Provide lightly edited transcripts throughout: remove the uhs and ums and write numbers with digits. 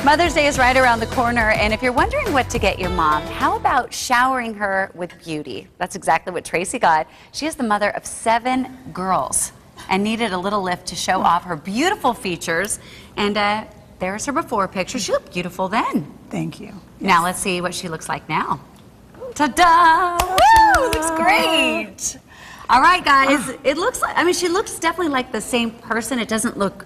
Mother's Day is right around the corner, and if you're wondering what to get your mom, how about showering her with beauty? That's exactly what Tracy got. She is the mother of 7 girls and needed a little lift to show off her beautiful features. And there's her before picture. She looked beautiful then. Thank you. Now let's see what she looks like now. Ta-da! Woo! Looks great. All right, guys. It looks like, I mean, she looks definitely like the same person. It doesn't look,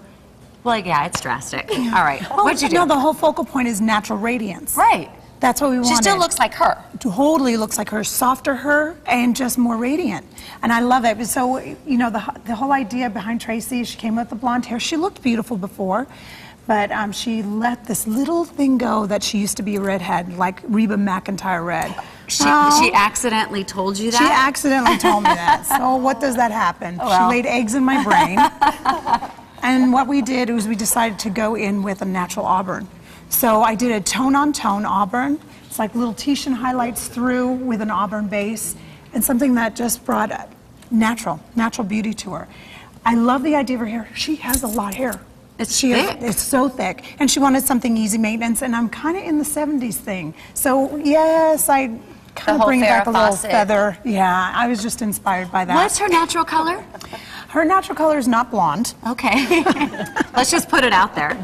well, yeah, it's drastic. All right. What'd you do? No, the whole focal point is natural radiance. Right. That's what we wanted. She still looks like her. Totally looks like her, softer her, and just more radiant. And I love it. So, you know, the whole idea behind Tracy, she came with the blonde hair. She looked beautiful before, but she let this little thing go that she used to be a redhead, like Reba McEntire red. She accidentally told you that? She accidentally told me that. So what does that happen? Well. She laid eggs in my brain. And what we did was we decided to go in with a natural auburn. So I did a tone-on-tone auburn. It's like little Titian highlights through with an auburn base, and something that just brought natural beauty to her. I love the idea of her hair. She has a lot of hair. It's thick. It's so thick. And she wanted something easy maintenance, and I'm kind of in the 70s thing. So yes, I kind of bring back a little feather. Yeah, I was just inspired by that. What's her natural color? Her natural color is not blonde. Okay. Let's just put it out there.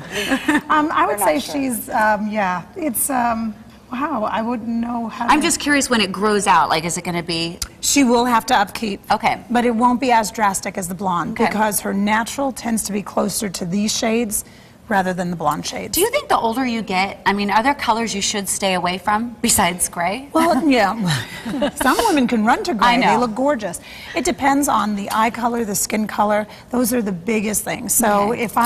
I would say she's, yeah, it's, wow, I wouldn't know how I'm just curious when it grows out, like, is it going to be? She will have to upkeep. Okay. But it won't be as drastic as the blonde, okay, because her natural tends to be closer to these shades rather than the blonde shades. Do you think the older you get, I mean, are there colors you should stay away from besides gray? Well, yeah. Some women can run to gray. I know. They look gorgeous. It depends on the eye color, the skin color. Those are the biggest things. So if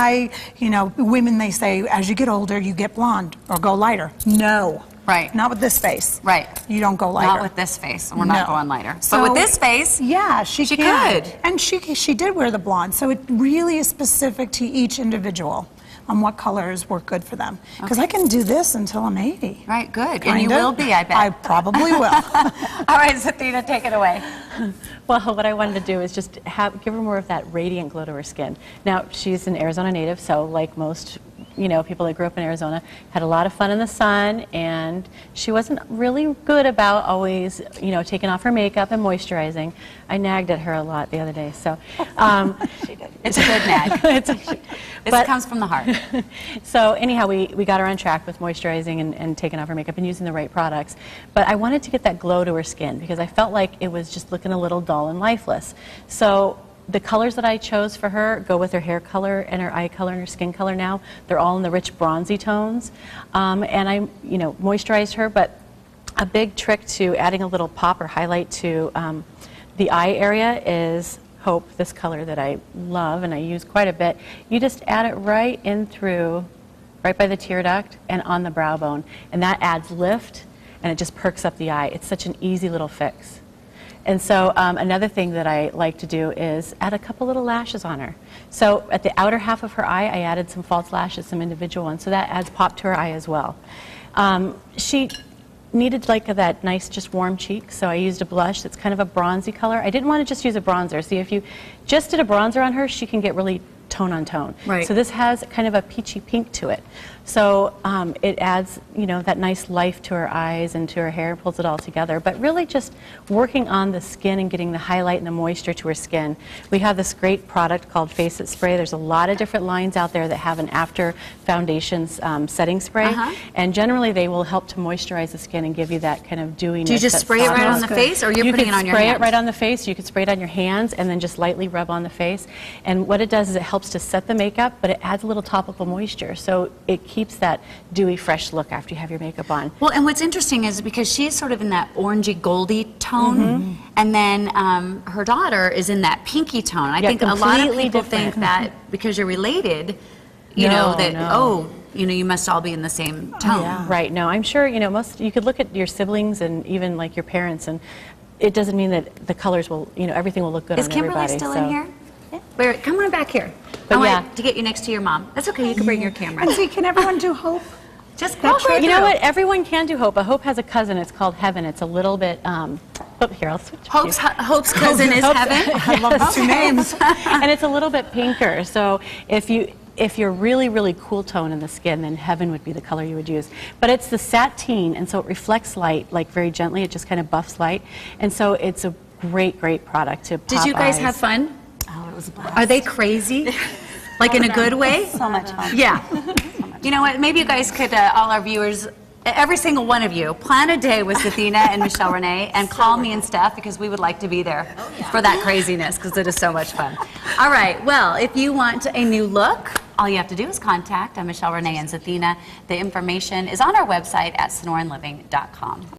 you know, women, they say, as you get older, you get blonde or go lighter. No. Right. Not with this face. Right. You don't go lighter. Not with this face. We're not going lighter. So, but with this face, yeah, she can. could. And she did wear the blonde. So it really is specific to each individual on what colors work good for them. Because I can do this until I'm 80. Right, good. Kinda. And you will be, I bet. I probably will. All right, Zathina, take it away. Well, what I wanted to do is just give her more of that radiant glow to her skin. Now, she's an Arizona native, so like most people that grew up in Arizona, had a lot of fun in the sun, and she wasn't really good about always, taking off her makeup and moisturizing. I nagged at her a lot the other day, so. She did. It's a good nag. This comes from the heart. So anyhow, we got her on track with moisturizing and taking off her makeup and using the right products. But I wanted to get that glow to her skin because I felt like it was just looking a little dull and lifeless. So the colors that I chose for her go with her hair color and her eye color and her skin color now. They're all in the rich bronzy tones. And I, moisturized her, but a big trick to adding a little pop or highlight to the eye area is Hope, this color that I love and I use quite a bit. You just add it right in through, right by the tear duct and on the brow bone. And that adds lift and it just perks up the eye. It's such an easy little fix. And so another thing that I like to do is add a couple little lashes on her. So at the outer half of her eye, I added some false lashes, some individual ones, so that adds pop to her eye as well. She needed like that nice, just warm cheek, so I used a blush that's kind of a bronzy color. I didn't want to just use a bronzer. See, if you just did a bronzer on her, she can get really tone on tone. Right. So this has kind of a peachy pink to it. So it adds, that nice life to her eyes and to her hair, pulls it all together. But really just working on the skin and getting the highlight and the moisture to her skin. We have this great product called Face It Spray. There's a lot of different lines out there that have an after foundations setting spray. And generally they will help to moisturize the skin and give you that kind of dewiness. Do you just spray it right on the face, or you're putting it on your hands? You can spray it right on the face. You can spray it on your hands and then just lightly rub on the face. And what it does is it helps to set the makeup, but it adds a little topical moisture. So it keeps that dewy, fresh look after you have your makeup on. Well, and what's interesting is because she's sort of in that orangey, goldy tone, and then her daughter is in that pinky tone. I think a lot of people think that because you're related, you must all be in the same tone. Yeah. Right. No, I'm sure, you could look at your siblings and even like your parents, and it doesn't mean that the colors will, everything will look good on everybody. Is Kimberly still in here? Yeah. Wait, come on back here. I want to get you next to your mom. That's okay. You can bring your camera. And see, can everyone do Hope? Just go right. You know what? Everyone can do Hope. A Hope has a cousin. It's called Heaven. It's a little bit. Here, I'll switch. Hope's cousin is Heaven. I love those two names. And it's a little bit pinker. So if you if you're really, really cool tone in the skin, then heaven would be the color you would use. But it's the sateen, and so it reflects light like very gently. It just kind of buffs light. And so it's a great, great product to pop Did you guys eyes. have fun? Oh, it was a blast. Are they crazy? Like in a good way? So much fun. Yeah. You know what? Maybe you guys could, all our viewers, every single one of you, plan a day with Athena and Michelle Renee and call me and Steph because we would like to be there for that craziness because it is so much fun. All right. Well, if you want a new look, all you have to do is contact Michelle Renee and Athena. The information is on our website at sonoranliving.com.